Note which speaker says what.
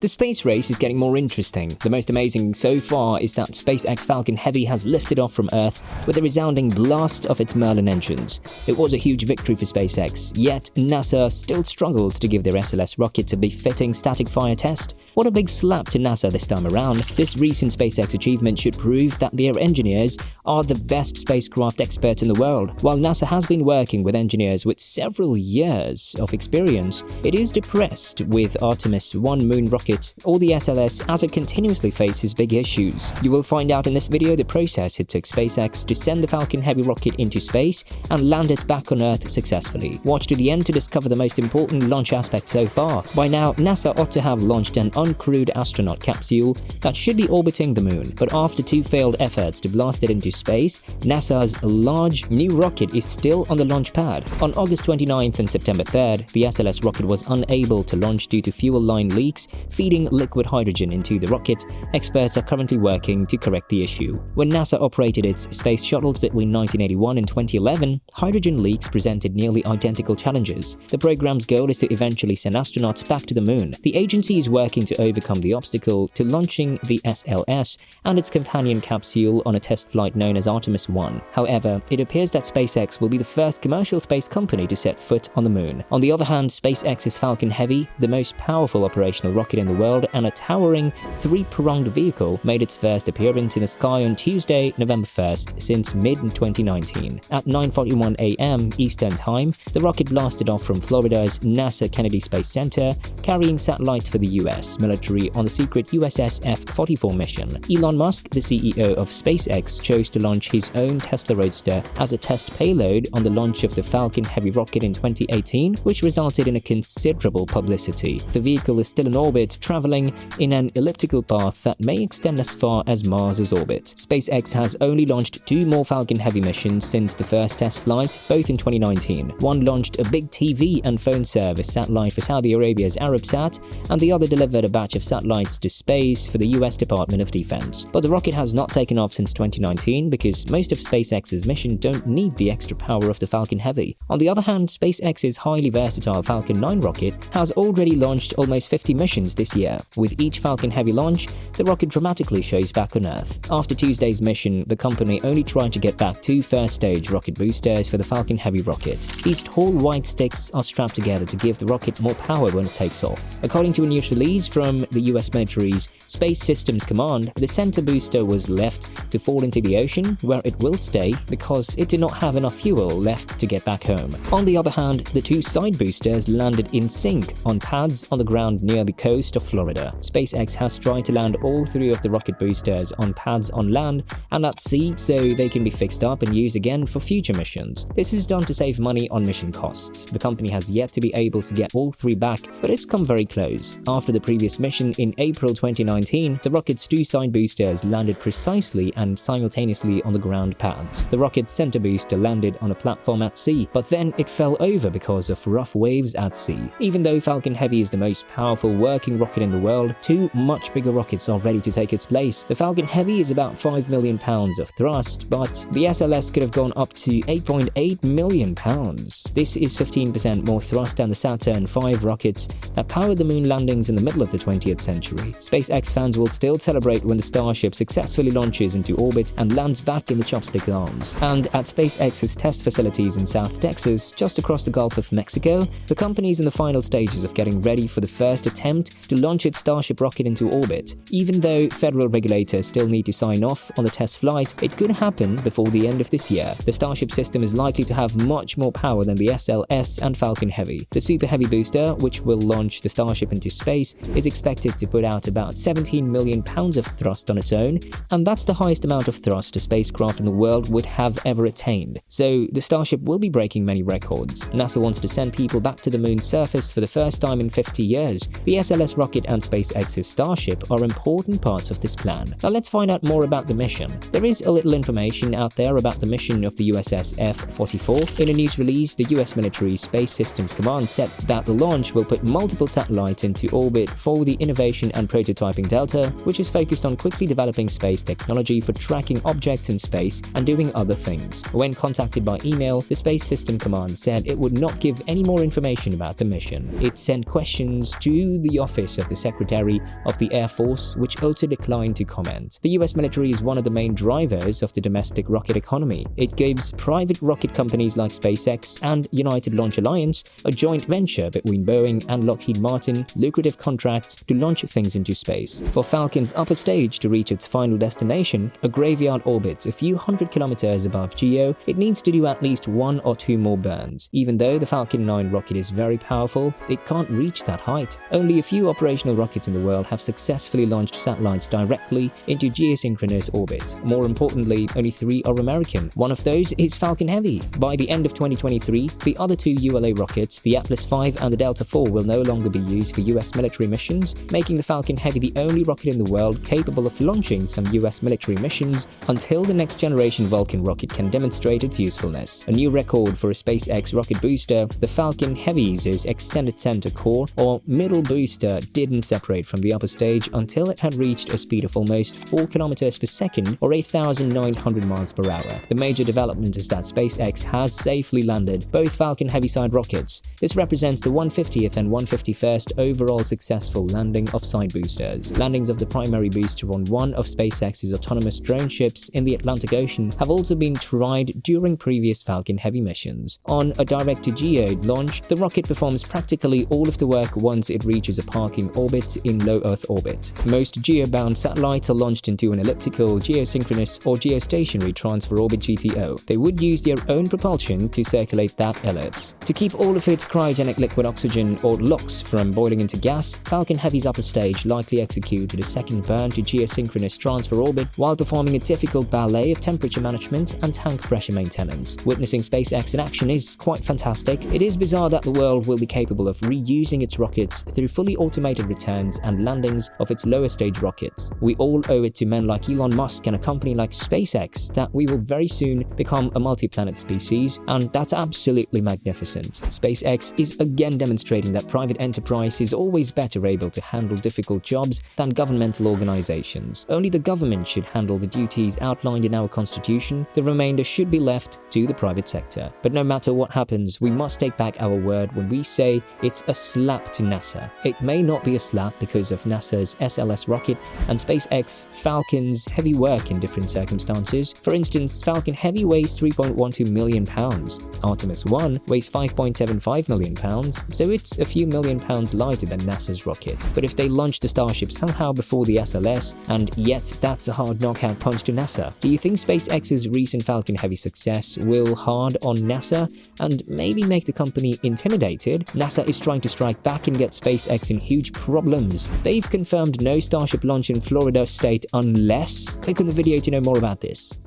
Speaker 1: The space race is getting more interesting. The most amazing so far is that SpaceX Falcon Heavy has lifted off from Earth with a resounding blast of its Merlin engines. It was a huge victory for SpaceX, yet NASA still struggles to give their SLS rocket a befitting static fire test. What a big slap to NASA this time around. This recent SpaceX achievement should prove that their engineers are the best spacecraft experts in the world. While NASA has been working with engineers with several years of experience, it is depressed with Artemis 1 moon rocket or the SLS as it continuously faces big issues. You will find out in this video the process it took SpaceX to send the Falcon Heavy rocket into space and land it back on Earth successfully. Watch to the end to discover the most important launch aspect so far. By now, NASA ought to have launched an uncrewed astronaut capsule that should be orbiting the moon, but after two failed efforts to blast it into space, NASA's large new rocket is still on the launch pad. On August 29th and September 3rd, the SLS rocket was unable to launch due to fuel line leaks feeding liquid hydrogen into the rocket. Experts are currently working to correct the issue. When NASA operated its space shuttles between 1981 and 2011, hydrogen leaks presented nearly identical challenges. The program's goal is to eventually send astronauts back to the moon. The agency is working to overcome the obstacle to launching the SLS and its companion capsule on a test flight known as Artemis 1. However, it appears that SpaceX will be the first commercial space company to set foot on the moon. On the other hand, SpaceX's Falcon Heavy, the most powerful operational rocket in the world and a towering three-pronged vehicle, made its first appearance in the sky on Tuesday, November 1st since mid-2019. At 9:41 a.m. Eastern Time, the rocket blasted off from Florida's NASA Kennedy Space Center, carrying satellites for the US military on the secret USS F-44 mission. Elon Musk, the CEO of SpaceX, chose to launch his own Tesla Roadster as a test payload on the launch of the Falcon Heavy rocket in 2018, which resulted in a considerable publicity. The vehicle is still in orbit, traveling in an elliptical path that may extend as far as Mars's orbit. SpaceX has only launched two more Falcon Heavy missions since the first test flight, both in 2019. One launched a big TV and phone service satellite for Saudi Arabia's Arabsat, and the other delivered a batch of satellites to space for the US Department of Defense. But the rocket has not taken off since 2019 because most of SpaceX's mission don't need the extra power of the Falcon Heavy. On the other hand, SpaceX's highly versatile Falcon 9 rocket has already launched almost 50 missions this year. With each Falcon Heavy launch, the rocket dramatically shows back on Earth. After Tuesday's mission, the company only tried to get back two first-stage rocket boosters for the Falcon Heavy rocket. These tall white sticks are strapped together to give the rocket more power when it takes off. According to a news release from the US military's Space Systems Command, the center booster was left to fall into the ocean, where it will stay because it did not have enough fuel left to get back home. On the other hand, the two side boosters landed in sync on pads on the ground near the coast of Florida. SpaceX has tried to land all three of the rocket boosters on pads on land and at sea so they can be fixed up and used again for future missions. This is done to save money on mission costs. The company has yet to be able to get all three back, but it's come very close. After the previous mission in April 2019, the rocket's two side boosters landed precisely and simultaneously on the ground pads. The rocket's center booster landed on a platform at sea, but then it fell over because of rough waves at sea. Even though Falcon Heavy is the most powerful working rocket in the world, two much bigger rockets are ready to take its place. The Falcon Heavy is about 5 million pounds of thrust, but the SLS could have gone up to 8.8 million pounds. This is 15% more thrust than the Saturn V rockets that powered the moon landings in the middle of the 20th century. SpaceX fans will still celebrate when the Starship successfully launches into orbit and lands back in the chopstick arms. And at SpaceX's test facilities in South Texas, just across the Gulf of Mexico, the company is in the final stages of getting ready for the first attempt to launch its Starship rocket into orbit. Even though federal regulators still need to sign off on the test flight, it could happen before the end of this year. The Starship system is likely to have much more power than the SLS and Falcon Heavy. The Super Heavy booster, which will launch the Starship into space, is expected to put out about 17 million pounds of thrust on its own, and that's the highest amount of thrust a spacecraft in the world would have ever attained. So the Starship will be breaking many records. NASA wants to send people back to the moon's surface for the first time in 50 years. The SLS rocket and SpaceX's Starship are important parts of this plan. Now let's find out more about the mission. There is a little information out there about the mission of the USS F-44. In a news release, the US military's Space Systems Command said that the launch will put multiple satellites into orbit for call the Innovation and Prototyping Delta, which is focused on quickly developing space technology for tracking objects in space and doing other things. When contacted by email, the Space System Command said it would not give any more information about the mission. It sent questions to the Office of the Secretary of the Air Force, which also declined to comment. The US military is one of the main drivers of the domestic rocket economy. It gives private rocket companies like SpaceX and United Launch Alliance, a joint venture between Boeing and Lockheed Martin, lucrative contracts to launch things into space. For Falcon's upper stage to reach its final destination, a graveyard orbit a few hundred kilometers above GEO, it needs to do at least 1 or 2 more burns. Even though the Falcon 9 rocket is very powerful, it can't reach that height. Only a few operational rockets in the world have successfully launched satellites directly into geosynchronous orbit. More importantly, only 3 are American. One of those is Falcon Heavy. By the end of 2023, the other 2 ULA rockets, the Atlas V and the Delta IV, will no longer be used for US military missions, making the Falcon Heavy the only rocket in the world capable of launching some US military missions until the next generation Vulcan rocket can demonstrate its usefulness. A new record for a SpaceX rocket booster, the Falcon Heavy's extended center core or middle booster didn't separate from the upper stage until it had reached a speed of almost 4 km per second or 8,900 miles per hour. The major development is that SpaceX has safely landed both Falcon Heavy-side rockets. This represents the 150th and 151st overall successful landing of side boosters. Landings of the primary booster on one of SpaceX's autonomous drone ships in the Atlantic Ocean have also been tried during previous Falcon Heavy missions. On a direct-to-geo launch, the rocket performs practically all of the work once it reaches a parking orbit in low Earth orbit. Most geo-bound satellites are launched into an elliptical, geosynchronous, or geostationary transfer orbit GTO. They would use their own propulsion to circulate that ellipse. To keep all of its cryogenic liquid oxygen, or LOX, from boiling into gas, Falcon Heavy's upper stage likely executed a second burn to geosynchronous transfer orbit while performing a difficult ballet of temperature management and tank pressure maintenance. Witnessing SpaceX in action is quite fantastic. It is bizarre that the world will be capable of reusing its rockets through fully automated returns and landings of its lower stage rockets. We all owe it to men like Elon Musk and a company like SpaceX that we will very soon become a multi-planet species, and that's absolutely magnificent. SpaceX is again demonstrating that private enterprise is always better able to handle difficult jobs than governmental organizations. Only the government should handle the duties outlined in our constitution. The remainder should be left to the private sector. But no matter what happens, we must take back our word when we say it's a slap to NASA. It may not be a slap because of NASA's SLS rocket and SpaceX Falcon's heavy work in different circumstances. For instance, Falcon Heavy weighs 3.12 million pounds. Artemis 1 weighs 5.75 million pounds, so it's a few million pounds lighter than NASA's rocket. But if they launch the Starship somehow before the SLS, and yet that's a hard knockout punch to NASA, do you think SpaceX's recent Falcon Heavy success will hard on NASA and maybe make the company intimidated? NASA is trying to strike back and get SpaceX in huge problems. They've confirmed no Starship launch in Florida state unless... Click on the video to know more about this.